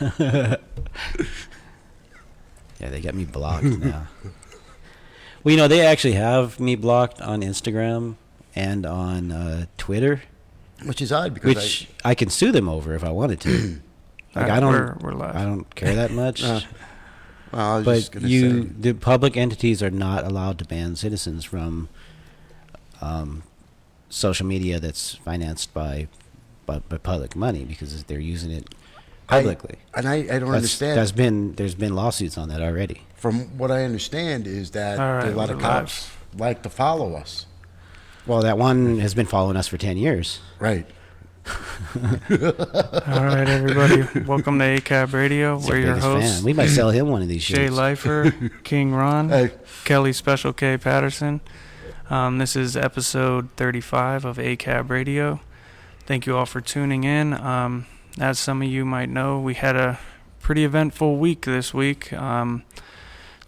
Yeah, they got me blocked now. Well, they actually have me blocked on Instagram and on Twitter. Which is odd because I can sue them over if I wanted to. Like I don't care that much. Well, I was but just gonna say. the public entities are not allowed to ban citizens from social media that's financed by public money because they're using it publicly. I don't understand. There's been lawsuits on that already. From what I understand is that a lot of cops like to follow us. Well, that one has been following us for 10 years. Right. All right, everybody. Welcome to ACAB Radio. We're your hosts. Fan. We might sell him one of these Jay shirts. Lyfer, King Ron, Hey. Kelly Special K Patterson. This is episode 35 of ACAB Radio. Thank you all for tuning in. As some of you might know, we had a pretty eventful week this week.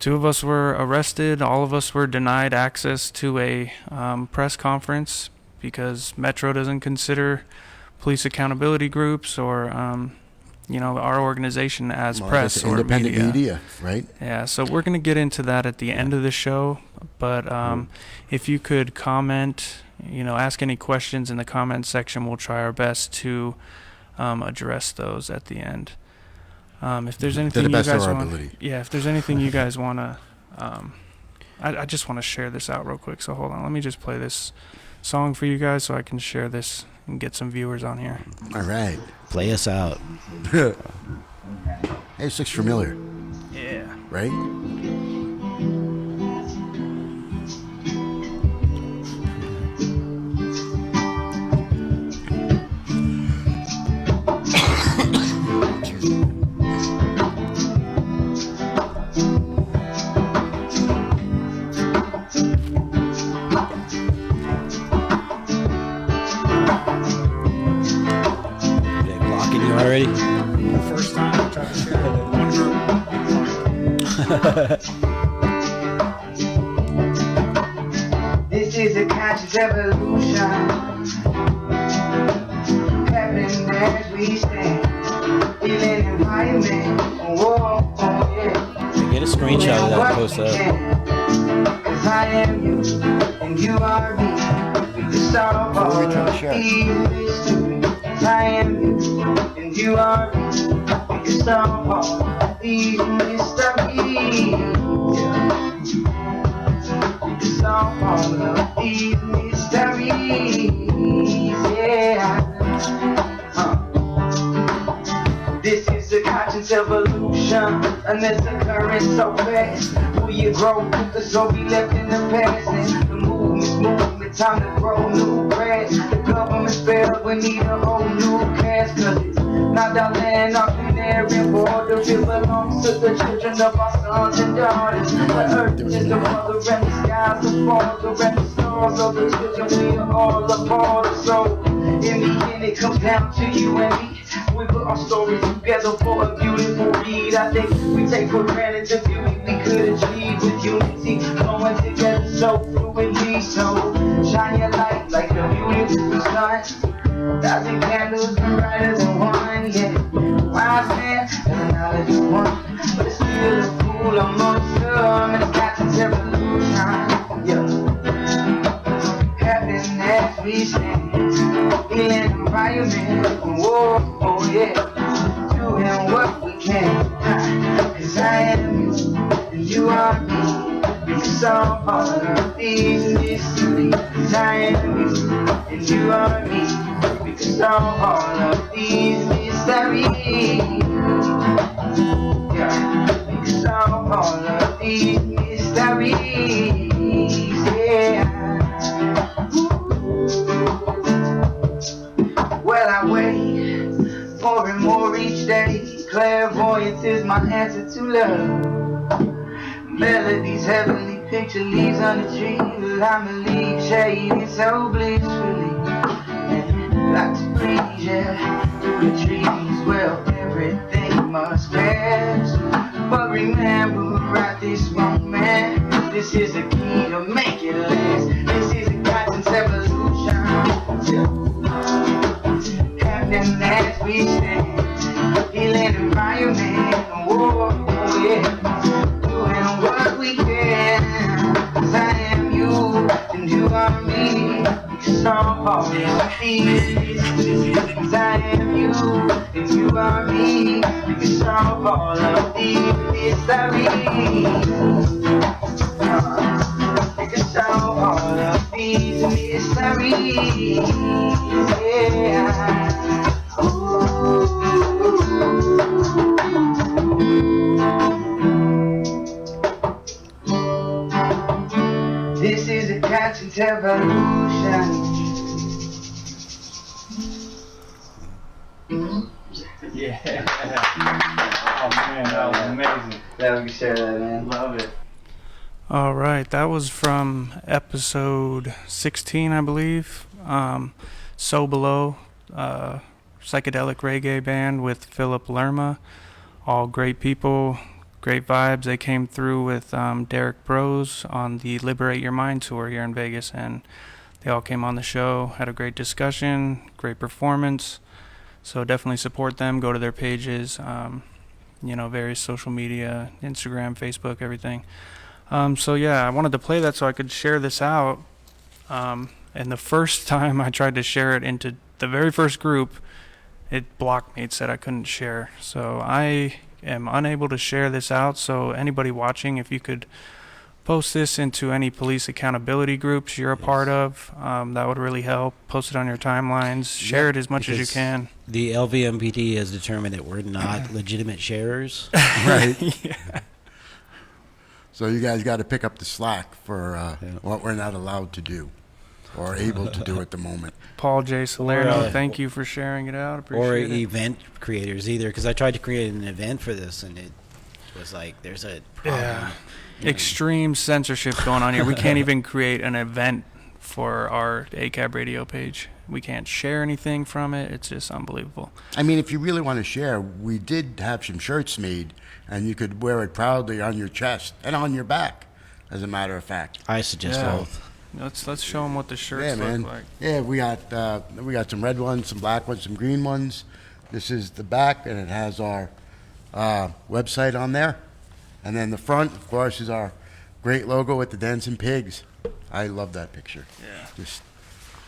2 of us were arrested. All of us were denied access to a press conference because Metro doesn't consider police accountability groups or, our organization as press or independent media, right? Yeah, so we're going to get into that at the end of the show. But if you could comment, ask any questions in the comment section, we'll try our best to address those at the end. If there's anything you guys want, if there's anything you guys want to, I just want to share this out real quick. So hold on, let me just play this song for you guys so I can share this and get some viewers on here. All right, play us out. Hey, this looks familiar. Yeah. Right. Already? The first time I tried to share one group. This is a conscious evolution, happening as we stand, feeling environment. Whoa, yeah. Get a screenshot of that post up. Cause I am you, and you are me. We can solve all of these mysteries. I am you, and you are me. We can solve all of these mysteries. We can solve all of these mysteries. Yeah. This is a conscious evolution, and it's occurring so fast. Will you grow with us or be left in the past? And the movement's moving, time to grow new grass. The government's failed, we need a whole new cast. Cause it's not our land, our canary border. It belongs to the children of our sons and daughters. The earth is the mother and the skies the father and the stars of the children. We are all a part of so. In the end it comes down to you and me. We put our stories together for a beautiful read. I think we take for granted the beauty we could achieve with unity, flowing together so fluidly. So shine your light like a beautiful sun. 1,000 candles are brighter than one. Yeah, wise man and the knowledge of one, but it's still a fool amongst them. And it's conscious evolution. Yeah, happening as we stand. Healing environment, whoa, oh yeah, doing what we can, cause I am you, and you are me, we can solve all of these mysteries, cause I am you, and you are me, we can solve all of these mysteries, yeah, we can solve all of these mysteries, yeah. Well, I wait more and more each day. Clairvoyance is my answer to love. Melodies, heavenly picture leaves on the tree. Well, I'm a leaf shading so blissfully. And like to breeze, yeah, through the trees. Well, everything must pass. But remember, right this moment, this is the key to make it last. This is a conscious evolution. Yeah. Happening as we stand, healing environment. army. You can solve all of these mysteries. You can solve all of these mysteries. Yeah. Ooh. This is a conscious evolution. Yeah. Oh man, that was amazing. Yeah, we can share that, man. Love it. All right, that was from episode 16, I believe. So Below, psychedelic reggae band with Philip Lerma. All great people, great vibes. They came through with Derek Bros on the Liberate Your Mind tour here in Vegas, and they all came on the show, had a great discussion, great performance. So definitely support them. Go to their pages, various social media, Instagram, Facebook, everything. So yeah, I wanted to play that so I could share this out. And the first time I tried to share it into the very first group, it blocked me. It said I couldn't share. So I am unable to share this out. So anybody watching, if you could post this into any police accountability groups you're a part of, that would really help. Post it on your timelines. Share it as much as you can. The LVMPD has determined that we're not legitimate sharers. Right. Yeah. So you guys got to pick up the slack for what we're not allowed to do or able to do at the moment. Paul J. Salerno, Or, thank you for sharing it out. Appreciate Or it. event creators either, because I tried to create an event for this, and it was like, there's a problem. Yeah. Extreme censorship going on here. We can't even create an event for our ACAB radio page. We can't share anything from it. It's just unbelievable. I mean, if you really want to share, we did have some shirts made, and you could wear it proudly on your chest and on your back, as a matter of fact. I suggest Yeah. both. Let's show them what the shirts Yeah, man. look like. Yeah, we got some red ones, some black ones, some green ones. This is the back, and it has our website on there. And then the front, of course, is our great logo with the dancing pigs. I love that picture. Yeah. Just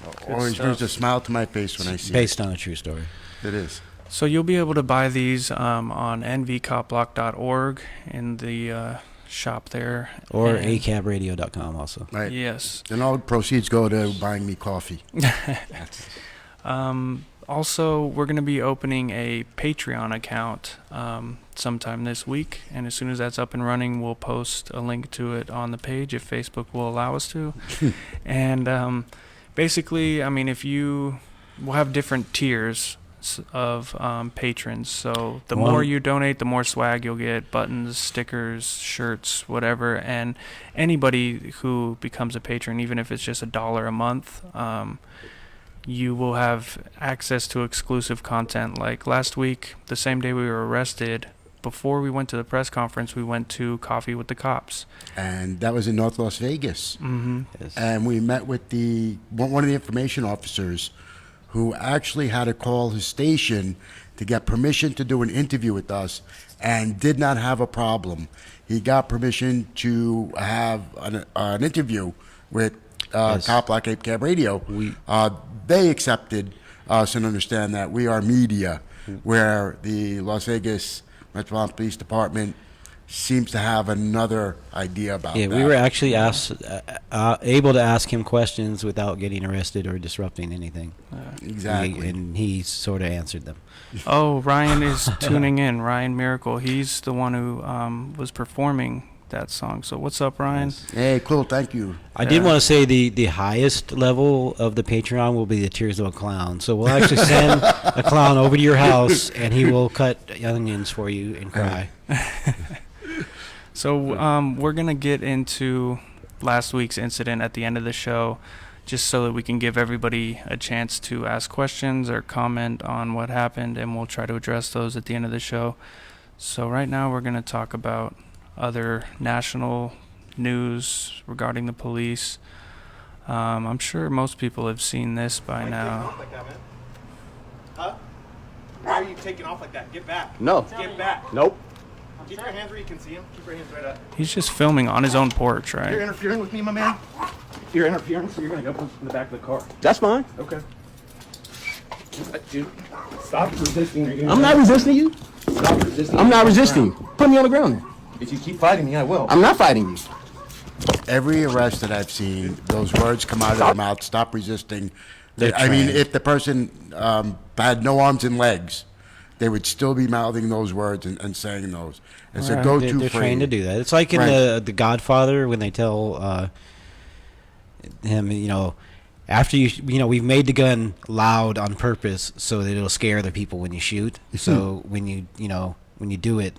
Good always stuff. brings a smile to my face when I see Based on a true story. it. It is. So you'll be able to buy these on nvcopblock.org in the shop there. Or And- acabradio.com also. Right. Yes. And all proceeds go to buying me coffee. Also, we're going to be opening a Patreon account sometime this week, and as soon as that's up and running, we'll post a link to it on the page if Facebook will allow us to. And basically, I mean, we'll have different tiers of patrons. So the more you donate, the more swag you'll get: buttons, stickers, shirts, whatever. And anybody who becomes a patron, even if it's just $1 a month, you will have access to exclusive content. Like last week, the same day we were arrested, before we went to the press conference, we went to Coffee with the Cops. And that was in North Las Vegas. Mm-hmm. Yes. And we met with one of the information officers who actually had to call his station to get permission to do an interview with us, and did not have a problem. He got permission to have an interview with Yes. Cop Block ACAB Radio. They accepted us and understand that we are media, where the Las Vegas Metropolitan Police Department seems to have another idea about that. Yeah, we were actually able to ask him questions without getting arrested or disrupting anything. Exactly. And he sort of answered them. Oh, Ryan is tuning in. Ryan Miracle. He's the one who was performing that song. So what's up, Ryan? Hey, cool, thank you. I did want to say the highest level of the Patreon will be the Tears of a Clown. So we'll actually send a clown over to your house, and he will cut onions for you and cry. So we're going to get into last week's incident at the end of the show, just so that we can give everybody a chance to ask questions or comment on what happened, and we'll try to address those at the end of the show. So right now we're going to talk about other national news regarding the police. I'm sure most people have seen this by now. Like that, man. Huh? Why are you taking off like that? Get back. No. Get back. Nope. Keep your hands where you can see them. Keep your hands right up. He's just filming on his own porch, You're right? interfering with me, my man. You're interfering, so you're gonna go in the back of the car. That's fine. Okay. Dude, stop resisting. I'm not resisting you. Stop resisting. I'm not resisting. Put me on the ground. If you keep fighting me, I will. I'm not fighting you. Every arrest that I've seen, those words come out of their mouth, stop resisting. They're I mean, trained. if the person had no arms and legs, they would still be mouthing those words and saying those. It's a go-to They're phrase. trained to do that. It's like in Right. the Godfather when they tell him, after we've made the gun loud on purpose so that it'll scare the people when you shoot. So when you do it,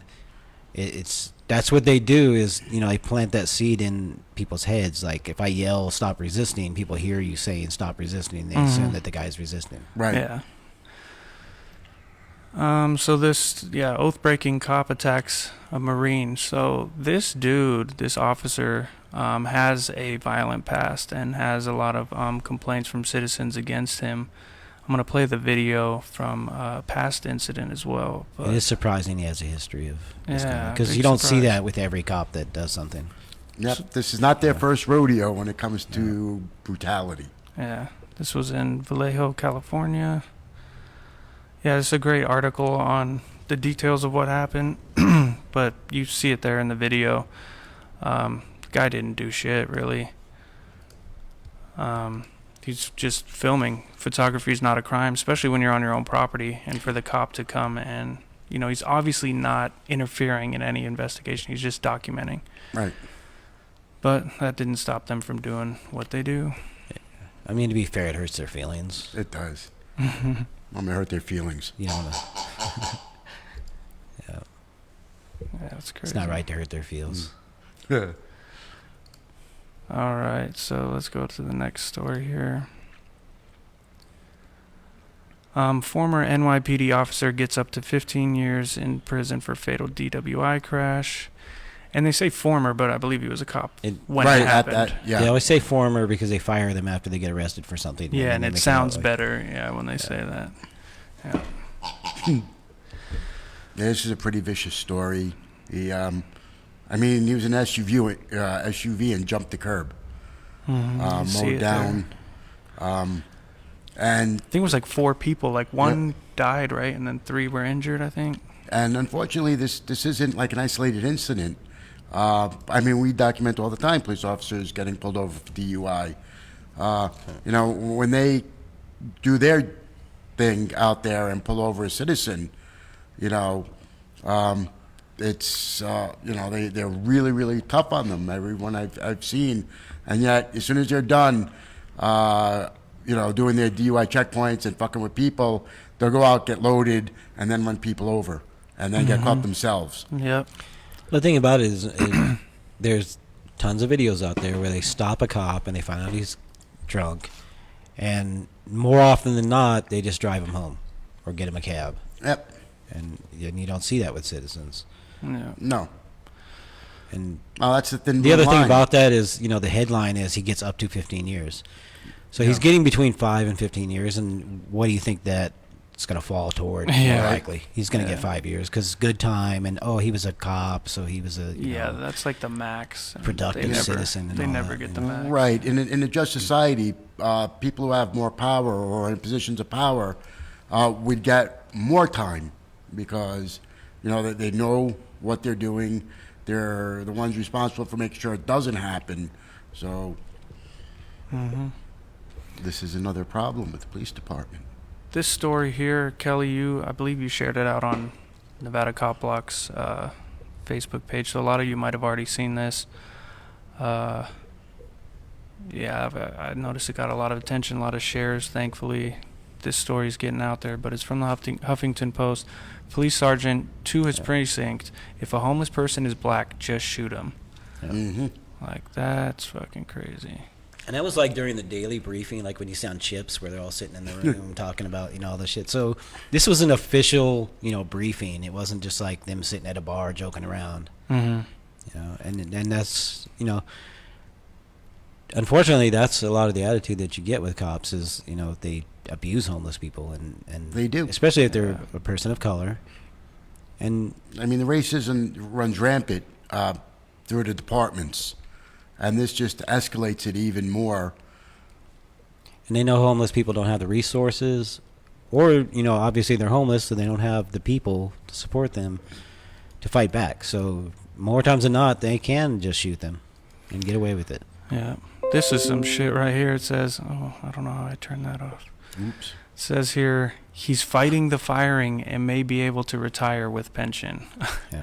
that's what they do is, they plant that seed in people's heads. Like if I yell, stop resisting, people hear you saying stop resisting. They assume that the guy's resisting. Right. Yeah. So this, oath-breaking cop attacks a Marine. So this dude, this officer, has a violent past and has a lot of complaints from citizens against him. I'm going to play the video from a past incident as well. But It is surprising he has a history of this Yeah, because big you don't see surprise. that with every cop that does something. Yep. This is not their first rodeo when it comes to brutality. Yeah, this was in Vallejo, California. Yeah, it's a great article on the details of what happened, but you see it there in the video. The guy didn't do shit, really. He's just filming. Photography is not a crime, especially when you're on your own property, and for the cop to come and, he's obviously not interfering in any investigation. He's just documenting. Right. But that didn't stop them from doing what they do. I mean, to be fair, it hurts their feelings. It does. I'm going to hurt their feelings. You know, Yeah, that's crazy. it's not right to hurt their feels. Yeah. All right, so let's go to the next story here. Former NYPD officer gets up to 15 years in prison for fatal DWI crash. And they say former, but I believe he was a cop when Right, it at happened. that, yeah. They always say former because they fire them after they get arrested for something. Yeah, and they it make sounds out like- better, when they say that. Yeah. This is a pretty vicious story. He was in an SUV and jumped the curb. You see Mowed it down. And I think it was like 4 people. Like one died, right? And then 3 were injured, I think. unfortunately, this isn't like an isolated incident. We document all the time police officers getting pulled over for DUI. When they do their thing out there and pull over a citizen, it's they're really, really tough on them. Everyone I've seen, and yet as soon as they're done, doing their DUI checkpoints and fucking with people, they'll go out, get loaded, and then run people over, and then get caught themselves. Yep. The thing about it is there's tons of videos out there where they stop a cop and they find out he's drunk, and more often than not, they just drive him home or get him a cab. Yep. And you don't see that with citizens. Yeah. No. And That's the thin the other thing line. about that is, the headline is he gets up to 15 years. So he's getting between 5 and 15 years, and what do you think that it's going to fall toward? Yeah. More likely. He's going to get 5 years because good time, and he was a cop, so he was a That's like the max. And productive citizen and They all never that, get you the know? max. Right. In a just society, people who have more power or in positions of power would get more time because, they know what they're doing. They're the ones responsible for making sure it doesn't happen. So this is another problem with the police department. This story here, Kelly, I believe you shared it out on Nevada Cop Block's Facebook page, so a lot of you might have already seen this. I noticed it got a lot of attention, a lot of shares, thankfully. This story is getting out there, but it's from the Huffington Post. Police sergeant to his precinct, if a homeless person is black, just shoot him. Mm-hmm. Like, that's fucking crazy. And that was like during the daily briefing, like when you see on Chips, where they're all sitting in the room talking about, all this shit. So this was an official, briefing. It wasn't just like them sitting at a bar joking around. Mm-hmm. And that's, unfortunately, that's a lot of the attitude that you get with cops is, they abuse homeless people. And They do. Especially if they're a person of color. And The racism runs rampant through the departments, and this just escalates it even more. they know homeless people don't have the resources or obviously they're homeless, so they don't have the people to support them to fight back. So more times than not, they can just shoot them and get away with it. Yeah. This is some shit right here. It says, oh, I don't know how I turn that off. Oops. It says here, he's fighting the firing and may be able to retire with pension.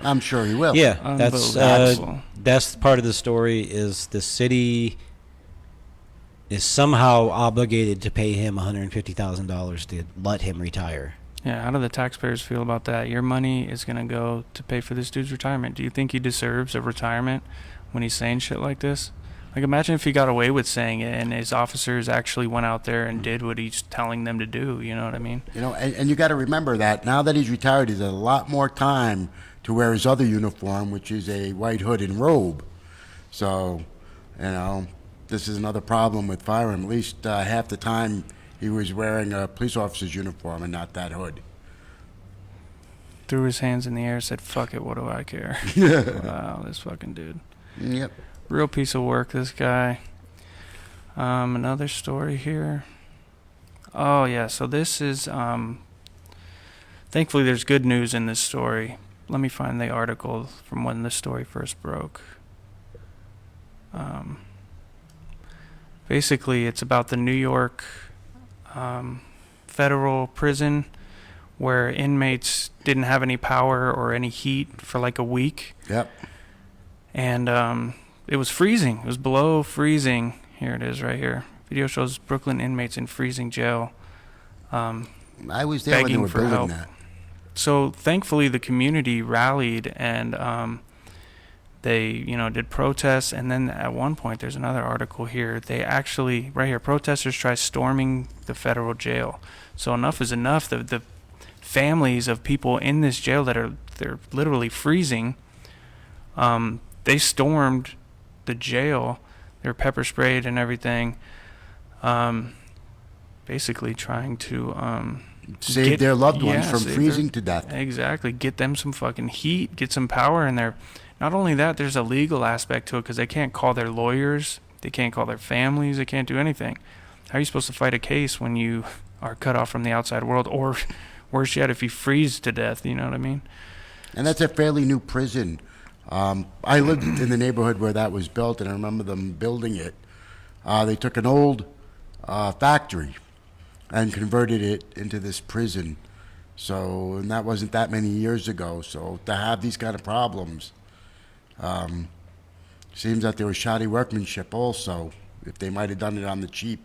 I'm sure he will. Yeah, Unbelievable. that's part of the story. Is the city is somehow obligated to pay him $150,000 to let him retire. Yeah, how do the taxpayers feel about that? Your money is going to go to pay for this dude's retirement. Do you think he deserves a retirement when he's saying shit like this? Like, imagine if he got away with saying it and his officers actually went out there and did what he's telling them to do. You know what I mean? And you got to remember that now that he's retired, he's had a lot more time to wear his other uniform, which is a white hood and robe. So, this is another problem with firing. At least half the time he was wearing a police officer's uniform and not that hood. Threw his hands in the air, said, fuck it, what do I care? Wow, this fucking dude. Yep. Real piece of work, this guy. Another story here. Oh, yeah, so this is, thankfully there's good news in this story. Let me find the article from when this story first broke. Basically, it's about the New York federal prison where inmates didn't have any power or any heat for like a week. Yep. And it was freezing. It was below freezing. Here it is right here. Video shows Brooklyn inmates in freezing jail I was there when they begging were for building help. that. So thankfully the community rallied and they did protests, and then at one point there's another article here. They actually, right here, protesters try storming the federal jail. So enough is enough. The families of people in this jail they're literally freezing. They stormed the jail. They were pepper sprayed and everything. Basically trying to Save their loved ones from save freezing to death. Exactly. Get them some fucking heat. Get some power in there. Not only that, there's a legal aspect to it because they can't call their lawyers. They can't call their families. They can't do anything. How are you supposed to fight a case when you are cut off from the outside world? Or worse yet, if you freeze to death, you know what I mean? And that's a fairly new prison. I lived in the neighborhood where that was built, and I remember them building it. They took an old factory and converted it into this prison. So, and that wasn't that many years ago. So to have these kind of problems, seems that there was shoddy workmanship also, if they might have done it on the cheap,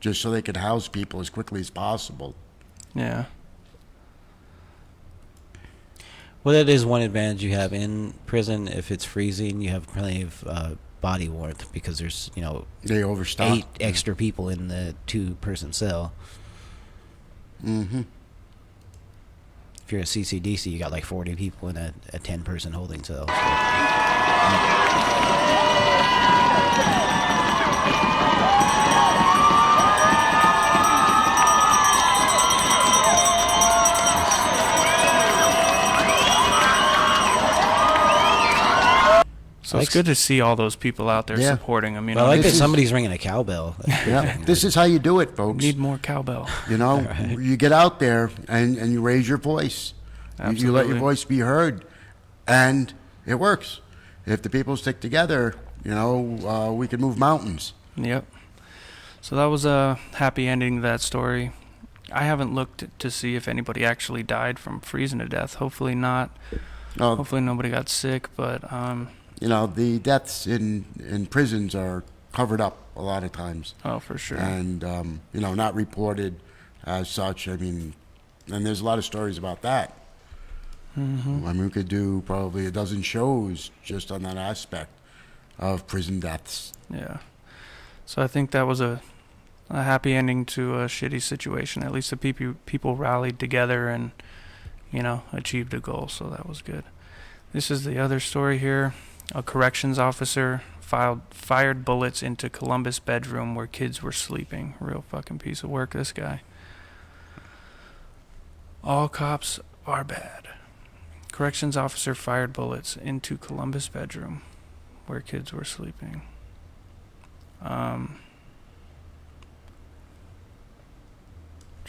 just so they could house people as quickly as possible. Yeah. Well, that is one advantage you have in prison. If it's freezing, you have plenty of body warmth because there's, They overstock. 8 extra people in the 2-person cell. Mm-hmm. If you're a CCDC, you got like 40 people in a 10-person holding cell. So it's good to see all those people out there Yeah. supporting them. I like that This is- somebody's ringing a cowbell. Yeah, this is how you do it, folks. Need more cowbell. You get out there and you raise your voice. You let Absolutely. your voice be heard, and it works. If the people stick together, we can move mountains. Yep. So that was a happy ending to that story. I haven't looked to see if anybody actually died from freezing to death. Hopefully not. Oh, Hopefully nobody got sick, but the deaths in prisons are covered up a lot of times, oh, for sure. and not reported as such. I mean, and there's a lot of stories about that. Mm-hmm. I mean, we could do probably a dozen shows just on that aspect of prison deaths. Yeah. So I think that was a happy ending to a shitty situation. At least the people rallied together and, achieved a goal. So that was good. This is the other story here. A corrections officer fired bullets into Columbus bedroom where kids were sleeping. Real fucking piece of work, this guy. All cops are bad. Corrections officer fired bullets into Columbus bedroom where kids were sleeping.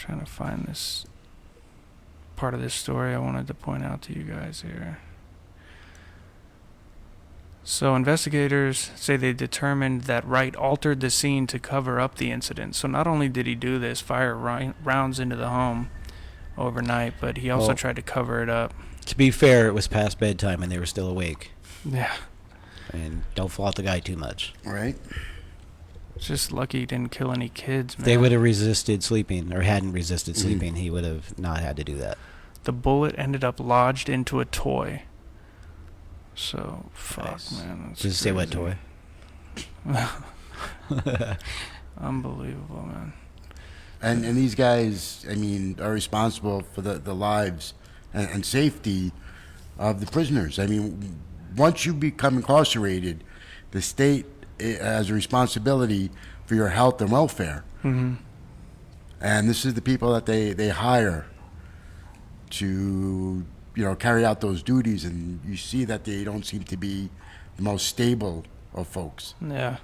trying to find this part of this story I wanted to point out to you guys here. So investigators say they determined that Wright altered the scene to cover up the incident. So not only did he do this, fire rounds into the home overnight, but he also tried to cover it up. To be fair, it was past bedtime and they were still awake. Yeah. And don't fault the guy too much. Right. It's just lucky he didn't kill any kids, man. They would have resisted sleeping, or hadn't resisted sleeping, he would have not had to do that. The bullet ended up lodged into a toy. So, fuck, Nice. man. That's Just say what crazy. toy. Unbelievable, man. And these guys, I mean, are responsible for the lives and safety of the prisoners. I mean, once you become incarcerated, the state has a responsibility for your health and welfare. Mm-hmm. And this is the people that they hire to, carry out those duties. And you see that they don't seem to be the most stable of folks. Yeah.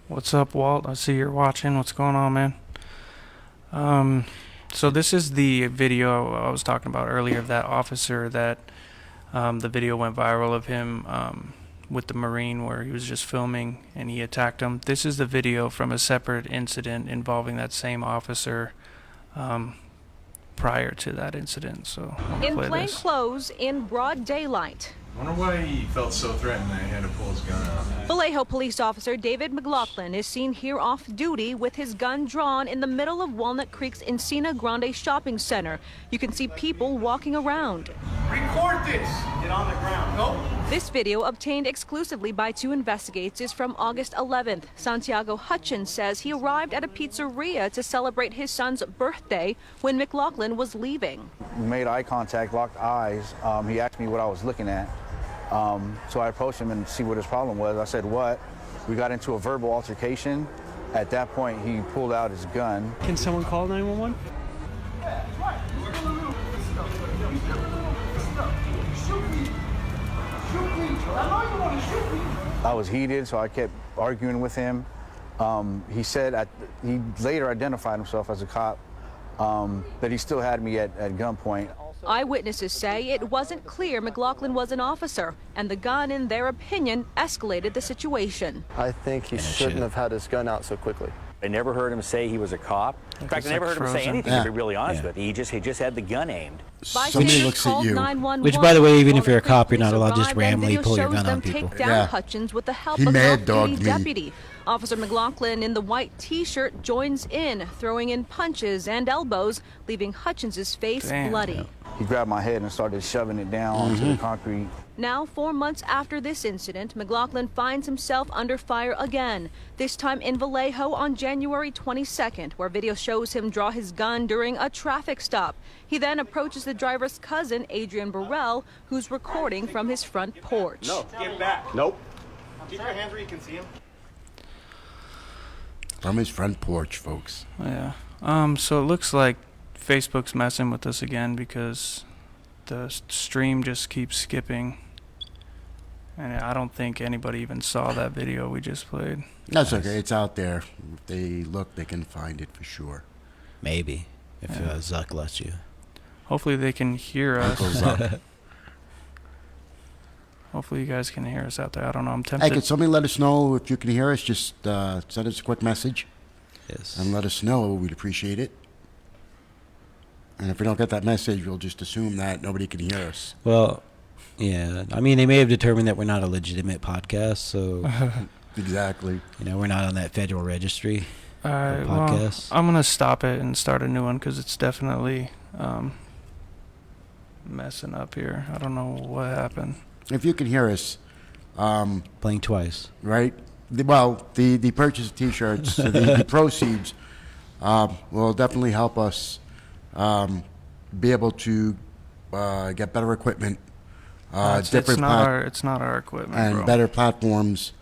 What's up, Walt? I see you're watching. What's going on, man? So this is the video I was talking about earlier of that officer that the video went viral of him with the Marine where he was just filming and he attacked him. This is the video from a separate incident involving that same officer prior to that incident. So in plain clothes in broad daylight. I wonder why he felt so threatened that he had to pull his gun out. Vallejo police officer David McLaughlin is seen here off duty with his gun drawn in the middle of Walnut Creek's Encina Grande shopping center. You can see people walking around. Record this. Get on the ground. Nope. This video, obtained exclusively by 2 investigators, is from August 11th. Santiago Hutchins says he arrived at a pizzeria to celebrate his son's birthday when McLaughlin was leaving. We made eye contact, locked eyes. He asked me what I was looking at. So I approached him and see what his problem was. I said, what? We got into a verbal altercation. At that point, he pulled out his gun. Can someone call 911? I was heated, so I kept arguing with him. He said, he later identified himself as a cop, that he still had me at gunpoint. Eyewitnesses say it wasn't clear McLaughlin was an officer, and the gun, in their opinion, escalated the situation. I think he shouldn't have had his gun out so quickly. I never heard him say he was a cop. In fact, I never heard him say anything, to be really honest with you. He just had the gun aimed. Somebody looks at you. Which, by the way, even if you're a cop, you're not allowed to just randomly pull your gun on people. Take down Hutchins with the help of an off-duty deputy. Officer McLaughlin in the white T-shirt joins in, throwing in punches and elbows, leaving Hutchins's face bloody. He grabbed my head and started shoving it down onto the concrete. Now, 4 months after this incident, McLaughlin finds himself under fire again, this time in Vallejo on January 22nd, where video shows him draw his gun during a traffic stop. He then approaches the driver's cousin, Adrian Burrell, who's recording from his front porch. No, get back. Nope. Keep your hands where you can see him. From his front porch, folks. Yeah. So it looks like Facebook's messing with us again because the stream just keeps skipping. And I don't think anybody even saw that video we just played. That's okay. It's out there. If they look, they can find it for sure. Maybe, if Zuck lets you. Hopefully they can hear us. Uncle Zuck. Hopefully you guys can hear us out there. I don't know. I'm tempted. Hey, can somebody let us know if you can hear us? Just send us a quick message. Yes. And let us know. We'd appreciate it. And if we don't get that message, we'll just assume that nobody can hear us. Well, yeah. I mean, they may have determined that we're not a legitimate podcast, so... Exactly. We're not on that federal registry. All right, podcast. well, I'm going to stop it and start a new one because it's definitely messing up here. I don't know what happened. If you can hear us... Playing twice. Right? The purchase of T-shirts, the proceeds will definitely help us be able to get better equipment, It's not our equipment, and bro. better platforms